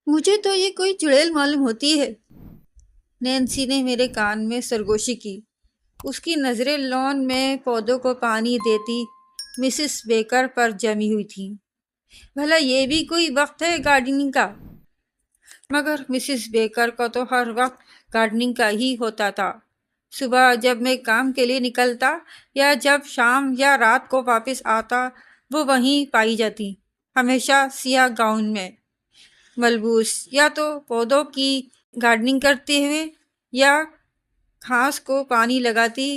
مجھے تو یہ کوئی چڑیل معلوم ہوتی ہے۔ نینسی نے میرے کان میں سرگوشی کی۔ اس کی نظریں لان میں پودوں کو پانی دیتی مسز بیکر پر جمی ہوئی تھیں۔ بھلا یہ بھی کوئی وقت ہے گارڈننگ کا؟ مگر مسز بیکر کا تو ہر وقت گارڈننگ کا ہی ہوتا تھا۔ صبح جب میں کام کے لیے نکلتا یا جب شام یا رات کو واپس آتا، وہ وہیں پائی جاتی، ہمیشہ سیاہ گاؤن میں ملبوس، یا تو پودوں کی گارڈننگ کرتے ہوئے یا گھاس کو پانی لگاتی،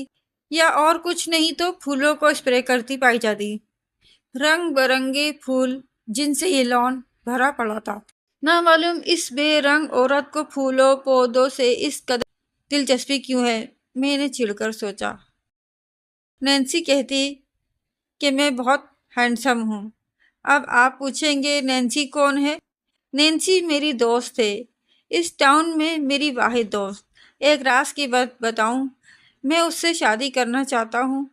یا اور کچھ نہیں تو پھولوں کو اسپرے کرتی پائی جاتی۔ رنگ برنگے پھول جن سے یہ لان بھرا پڑا تھا۔ نہ معلوم اس بے رنگ عورت کو پھولوں پودوں سے اس قدر دلچسپی کیوں ہے، میں نے چڑ کر سوچا۔ نینسی کہتی کہ میں بہت ہینڈسم ہوں۔ اب آپ پوچھیں گے نینسی کون ہے؟ نینسی میری دوست ہے، اس ٹاؤن میں میری واحد دوست۔ ایک راز کی بات بتاؤں، میں اس سے شادی کرنا چاہتا ہوں،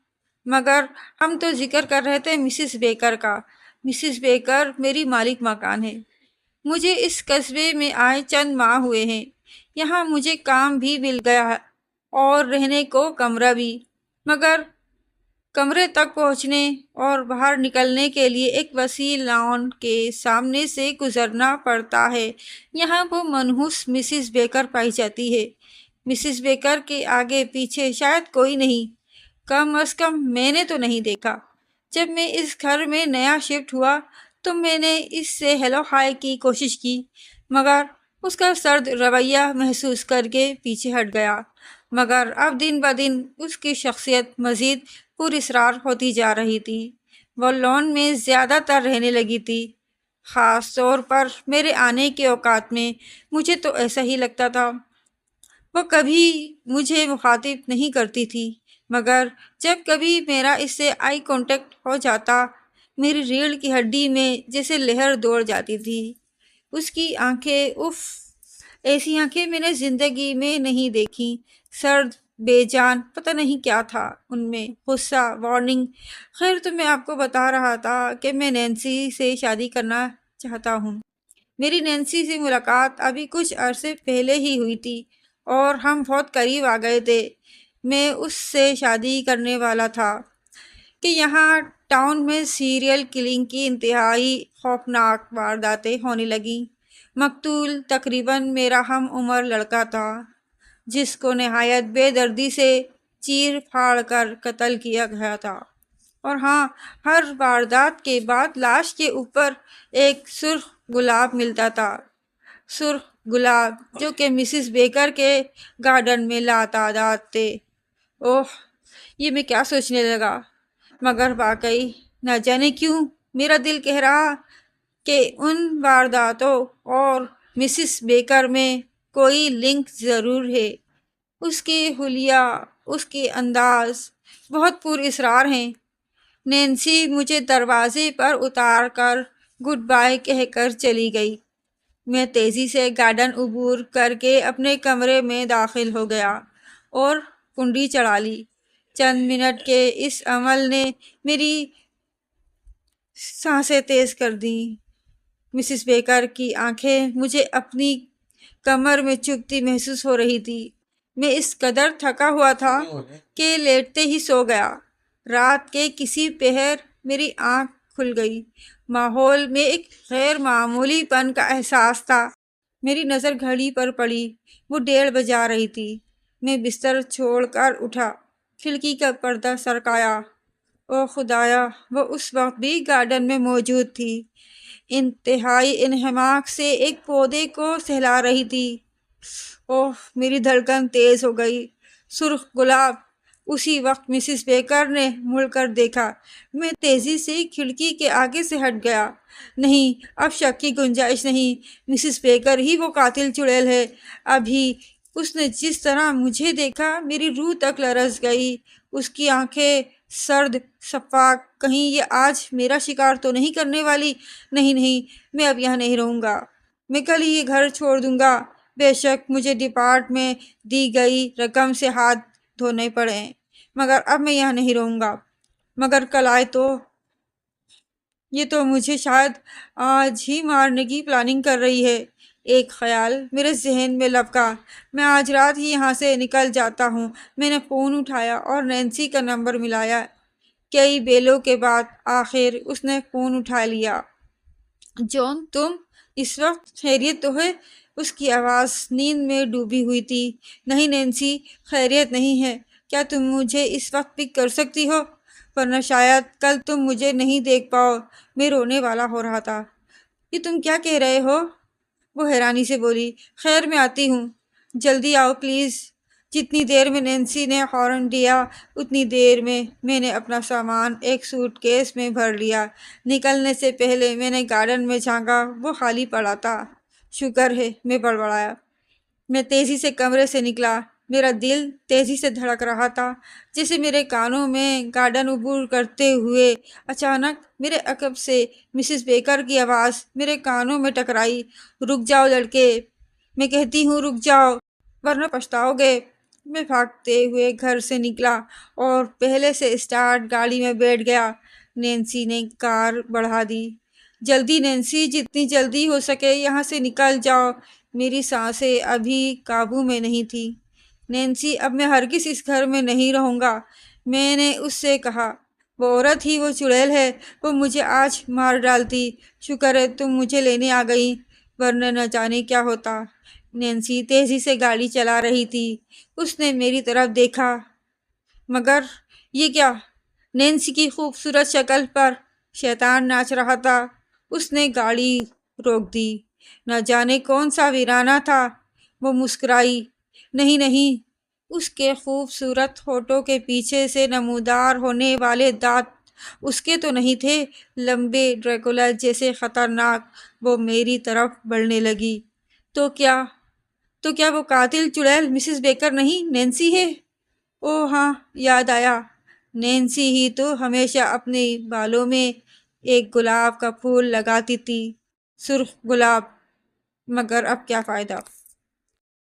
مگر ہم تو ذکر کر رہے تھے مسز بیکر کا۔ مسز بیکر میری مالک مکان ہے۔ مجھے اس قصبے میں آئے چند ماہ ہوئے ہیں۔ یہاں مجھے کام بھی مل گیا ہے اور رہنے کو کمرہ بھی، مگر کمرے تک پہنچنے اور باہر نکلنے کے لیے ایک وسیع لان کے سامنے سے گزرنا پڑتا ہے۔ یہاں وہ منحوس مسز بیکر پائی جاتی ہے۔ مسز بیکر کے آگے پیچھے شاید کوئی نہیں، کم از کم میں نے تو نہیں دیکھا۔ جب میں اس گھر میں نیا شفٹ ہوا تو میں نے اس سے ہیلو ہائی کی کوشش کی، مگر اس کا سرد رویہ محسوس کر کے پیچھے ہٹ گیا۔ مگر اب دن بدن اس کی شخصیت مزید پراسرار ہوتی جا رہی تھی۔ وہ لان میں زیادہ تر رہنے لگی تھی، خاص طور پر میرے آنے کے اوقات میں۔ مجھے تو ایسا ہی لگتا تھا۔ وہ کبھی مجھے مخاطب نہیں کرتی تھی، مگر جب کبھی میرا اس سے آئی کانٹیکٹ ہو جاتا، میری ریڑھ کی ہڈی میں جیسے لہر دوڑ جاتی تھی۔ اس کی آنکھیں، اف، ایسی آنکھیں میں نے زندگی میں نہیں دیکھی۔ سرد، بے جان، پتہ نہیں کیا تھا ان میں، غصہ، وارننگ۔ خیر، تو میں آپ کو بتا رہا تھا کہ میں نینسی سے شادی کرنا چاہتا ہوں۔ میری نینسی سے ملاقات ابھی کچھ عرصے پہلے ہی ہوئی تھی اور ہم بہت قریب آ گئے تھے۔ میں اس سے شادی کرنے والا تھا کہ یہاں ٹاؤن میں سیریل کلنگ کی انتہائی خوفناک وارداتیں ہونے لگیں۔ مقتول تقریباً میرا ہم عمر لڑکا تھا، جس کو نہایت بے دردی سے چیر پھاڑ کر قتل کیا گیا تھا، اور ہاں، ہر واردات کے بعد لاش کے اوپر ایک سرخ گلاب ملتا تھا۔ سرخ گلاب جو کہ مسز بیکر کے گارڈن میں لاتعداد تھے۔ اوہ، یہ میں کیا سوچنے لگا، مگر واقعی نہ جانے کیوں میرا دل کہہ رہا کہ ان وارداتوں اور مسز بیکر میں کوئی لنک ضرور ہے۔ اس کے حلیہ، اس کے انداز بہت پراسرار ہیں۔ نینسی مجھے دروازے پر اتار کر گڈ بائی کہہ کر چلی گئی۔ میں تیزی سے گارڈن عبور کر کے اپنے کمرے میں داخل ہو گیا اور کنڈی چڑھا لی۔ چند منٹ کے اس عمل نے میری سانسیں تیز کر دیں۔ مسز بیکر کی آنکھیں مجھے اپنی کمر میں چبھتی محسوس ہو رہی تھی۔ میں اس قدر تھکا ہوا تھا کہ لیٹتے ہی سو گیا۔ رات کے کسی پہر میری آنکھ کھل گئی۔ ماحول میں ایک غیر معمولی پن کا احساس تھا۔ میری نظر گھڑی پر پڑی، وہ 1:30 بجا رہی تھی۔ میں بستر چھوڑ کر اٹھا، کھڑکی کا پردہ سرکایا۔ او خدایا، وہ اس وقت بھی گارڈن میں موجود تھی، انتہائی انہماک سے ایک پودے کو سہلا رہی تھی۔ اوہ، میری دھڑکن تیز ہو گئی۔ سرخ گلاب! اسی وقت مسز بیکر نے مڑ کر دیکھا۔ میں تیزی سے کھڑکی کے آگے سے ہٹ گیا۔ نہیں، اب شک کی گنجائش نہیں، مسز بیکر ہی وہ قاتل چڑیل ہے۔ ابھی اس نے جس طرح مجھے دیکھا، میری روح تک لرز گئی۔ اس کی آنکھیں سرد، شفاف، کہیں یہ آج میرا شکار تو نہیں کرنے والی؟ نہیں نہیں، میں اب یہاں نہیں رہوں گا، میں کل ہی یہ گھر چھوڑ دوں گا۔ بے شک مجھے ڈپارٹ میں دی گئی رقم سے ہاتھ دھونے پڑے، مگر اب میں یہاں نہیں رہوں گا۔ مگر کل آئے تو یہ تو مجھے شاید آج ہی مارنے کی پلاننگ کر رہی ہے۔ ایک خیال میرے ذہن میں لبکا، میں آج رات ہی یہاں سے نکل جاتا ہوں۔ میں نے فون اٹھایا اور نینسی کا نمبر ملایا۔ کئی بیلوں کے بعد آخر اس نے فون اٹھا لیا۔ جون، تم اس وقت خیریت تو ہے؟ اس کی آواز نیند میں ڈوبی ہوئی تھی۔ نہیں نینسی، خیریت نہیں ہے۔ کیا تم مجھے اس وقت پک کر سکتی ہو؟ ورنہ شاید کل تم مجھے نہیں دیکھ پاؤ۔ میں رونے والا ہو رہا تھا۔ یہ تم کیا کہہ رہے ہو؟ وہ حیرانی سے بولی۔ خیر میں آتی ہوں، جلدی آؤ پلیز۔ جتنی دیر میں نینسی نے ہارن دیا اتنی دیر میں میں نے اپنا سامان ایک سوٹ کیس میں بھر لیا۔ نکلنے سے پہلے میں نے گارڈن میں جھانکا، وہ خالی پڑا تھا۔ شکر ہے، میں بڑبڑایا۔ میں تیزی سے کمرے سے نکلا۔ میرا دل تیزی سے دھڑک رہا تھا، جیسے میرے کانوں میں گارڈن عبور کرتے ہوئے اچانک میرے عقب سے مسز بیکر کی آواز میرے کانوں میں ٹکرائی۔ رک جاؤ لڑکے، میں کہتی ہوں رک جاؤ، ورنہ پچھتاؤ گے۔ میں بھاگتے ہوئے گھر سے نکلا اور پہلے سے اسٹارٹ گاڑی میں بیٹھ گیا۔ نینسی نے کار بڑھا دی۔ جلدی نینسی، جتنی جلدی ہو سکے یہاں سے نکل جاؤ۔ میری سانسیں ابھی قابو میں نہیں تھی۔ نینسی، اب میں ہرگز اس گھر میں نہیں رہوں گا، میں نے اس سے کہا۔ وہ عورت ہی وہ چڑیل ہے، وہ مجھے آج مار ڈالتی۔ شکر ہے تم مجھے لینے آ گئی، ورنہ نہ جانے کیا ہوتا۔ نینسی تیزی سے گاڑی چلا رہی تھی۔ اس نے میری طرف دیکھا، مگر یہ کیا؟ نینسی کی خوبصورت شکل پر شیطان ناچ رہا تھا۔ اس نے گاڑی روک دی۔ نہ جانے کون سا ویرانہ تھا۔ وہ مسکرائی۔ نہیں نہیں، اس کے خوبصورت ہونٹوں کے پیچھے سے نمودار ہونے والے دانت اس کے تو نہیں تھے، لمبے ڈریکولا جیسے خطرناک۔ وہ میری طرف بڑھنے لگی۔ تو کیا وہ قاتل چڑیل مسز بیکر نہیں، نینسی ہے؟ اوہ ہاں، یاد آیا، نینسی ہی تو ہمیشہ اپنے بالوں میں ایک گلاب کا پھول لگاتی تھی، سرخ گلاب۔ مگر اب کیا فائدہ؟